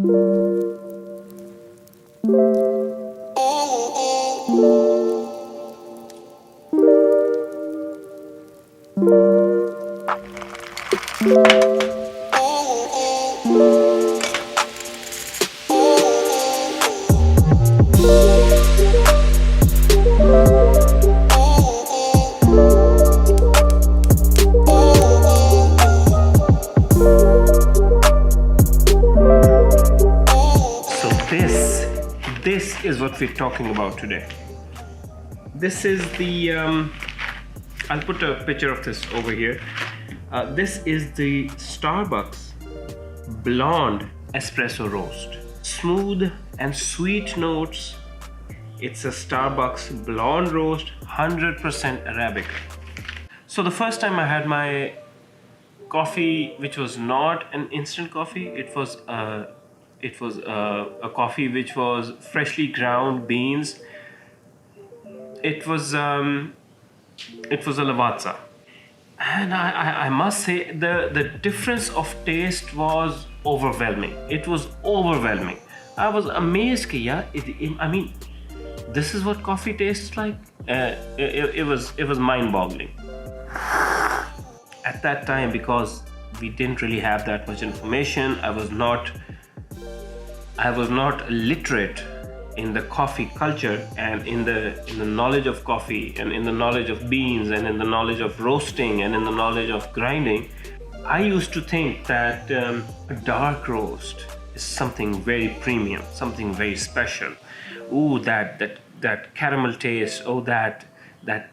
So this is what we're talking about today. This is the I'll put a picture of this over here. This is the Starbucks blonde espresso roast. Smooth and sweet notes. It's a Starbucks blonde roast, 100% Arabica. So the first time I had my coffee, which was not an instant coffee, it was a coffee which was freshly ground beans. It was a Lavazza, and I must say the difference of taste was overwhelming. It was overwhelming. I was amazed कि यार I mean, this is what coffee tastes like. It was mind-boggling at that time, because we didn't really have that much information. I was not literate in the coffee culture, and in the knowledge of coffee, and in the knowledge of beans, and in the knowledge of roasting, and in the knowledge of grinding. I used to think that a dark roast is something very premium, something very special. Ooh, that caramel taste. Oh, that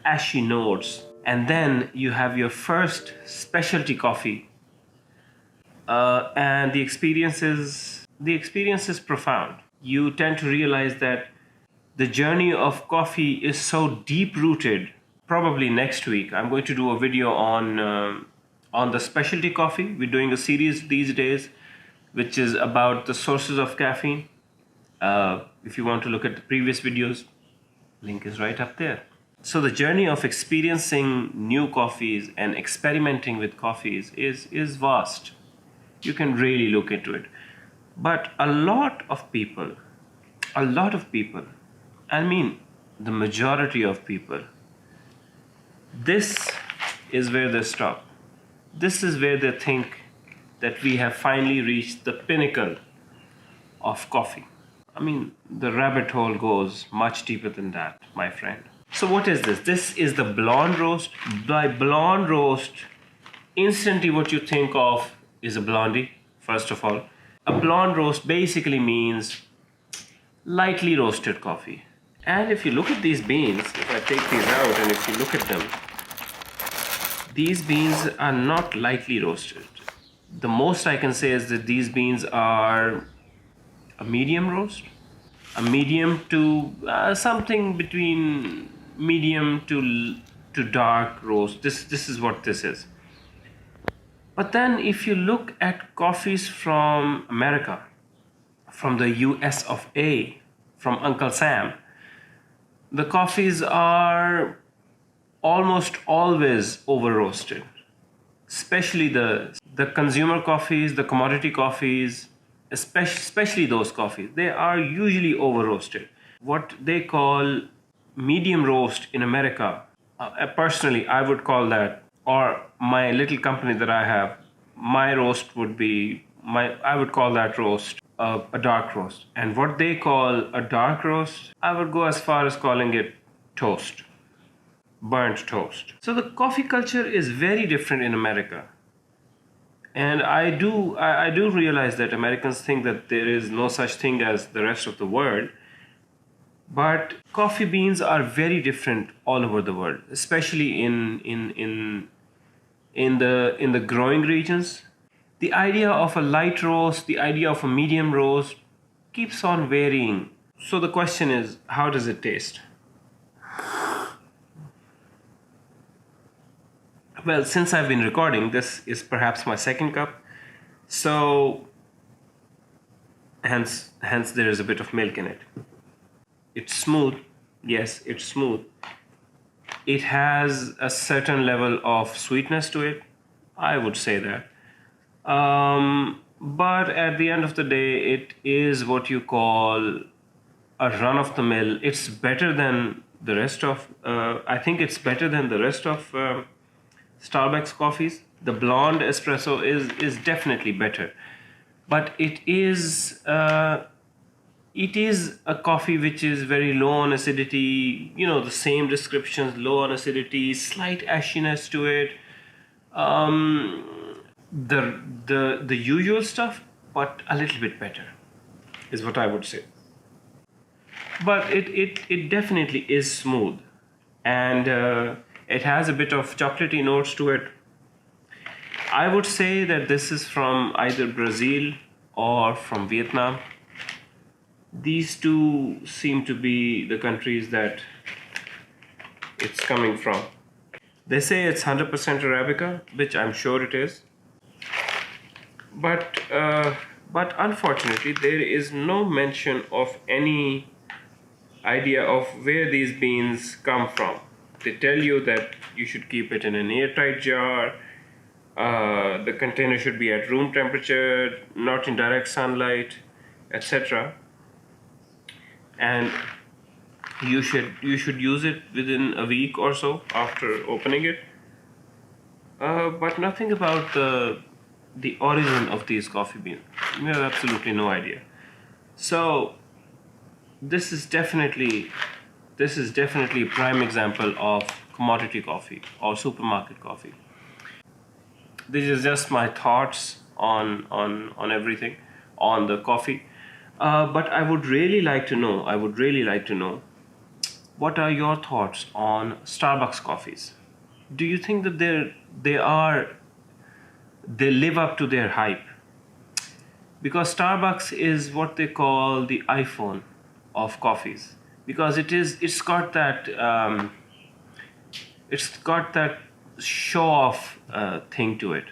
ashy notes. And then you have your first specialty coffee, and the experience is profound. You tend to realize that the journey of coffee is so deep rooted. Probably next week I'm going to do a video on the specialty coffee. We're doing a series these days which is about the sources of caffeine. If you want to look at the previous videos, link is right up there. So the journey of experiencing new coffees and experimenting with coffees is vast. You can really look into it. But a lot of people, I mean the majority of people, this is where they stop. This is where they think that we have finally reached the pinnacle of coffee. I mean, the rabbit hole goes much deeper than that, my friend. So what is this? This is the blonde roast. By blonde roast, instantly what you think of is a blondie, first of all. A blonde roast basically means lightly roasted coffee. And if you look at these beans, if I take these out and if you look at them, these beans are not lightly roasted. The most I can say is that these beans are a medium roast, a medium to something between medium to dark roast. This is what this is. But then if you look at coffees from America, from the US of A, from Uncle Sam, the coffees are almost always over roasted. Especially the consumer coffees, the commodity coffees, especially those coffees, they are usually over roasted. What they call medium roast in America, personally I would call that, or my little company that I have, my roast would be I would call that roast a dark roast. And what they call a dark roast, I would go as far as calling it toast, burnt toast. So the coffee culture is very different in America. And I do realize that Americans think that there is no such thing as the rest of the world. But coffee beans are very different all over the world, especially in the growing regions. The idea of a light roast, the idea of a medium roast keeps on varying. So the question is, how does it taste? Well, since I've been recording, this is perhaps my second cup. So hence there is a bit of milk in it. It's smooth. Yes, it's smooth. It has a certain level of sweetness to it. I would say that. But at the end of the day, it is what you call a run of the mill. It's better than the rest of, I think it's better than the rest of Starbucks coffees. The blonde espresso is definitely better, but it is a coffee which is very low on acidity. You know, the same descriptions: low on acidity, slight ashiness to it. The usual stuff, but a little bit better, is what I would say. But it definitely is smooth, and it has a bit of chocolatey notes to it. I would say that this is from either Brazil or from Vietnam. These two seem to be the countries that it's coming from. They say it's 100% Arabica, which I'm sure it is. But unfortunately, there is no mention of any idea of where these beans come from. They tell you that you should keep it in an airtight jar. The container should be at room temperature, not in direct sunlight, etc. And you should use it within a week or so after opening it. But nothing about the origin of these coffee beans. We have absolutely no idea. So this is definitely a prime example of commodity coffee or supermarket coffee. This is just my thoughts on everything, on the coffee. But I would really like to know. What are your thoughts on Starbucks coffees? Do you think that they live up to their hype? Because Starbucks is what they call the iPhone of coffees, because it's got that show off thing to it,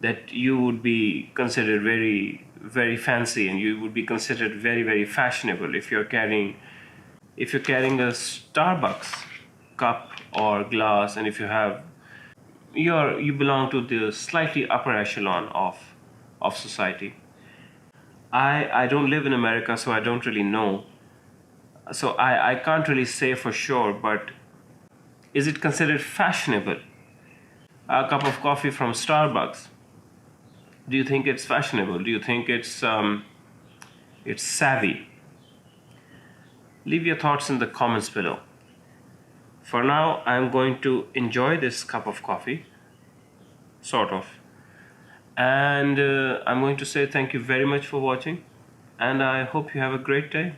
that you would be considered very very fancy, and you would be considered very very fashionable if you're carrying a Starbucks cup or glass, and if you belong to the slightly upper echelon of society. I don't live in America, so I don't really know. So I can't really say for sure, but is it considered fashionable? A cup of coffee from Starbucks. Do you think it's fashionable? Do you think it's savvy? Leave your thoughts in the comments below. For now, I'm going to enjoy this cup of coffee, sort of. And I'm going to say thank you very much for watching, and I hope you have a great day.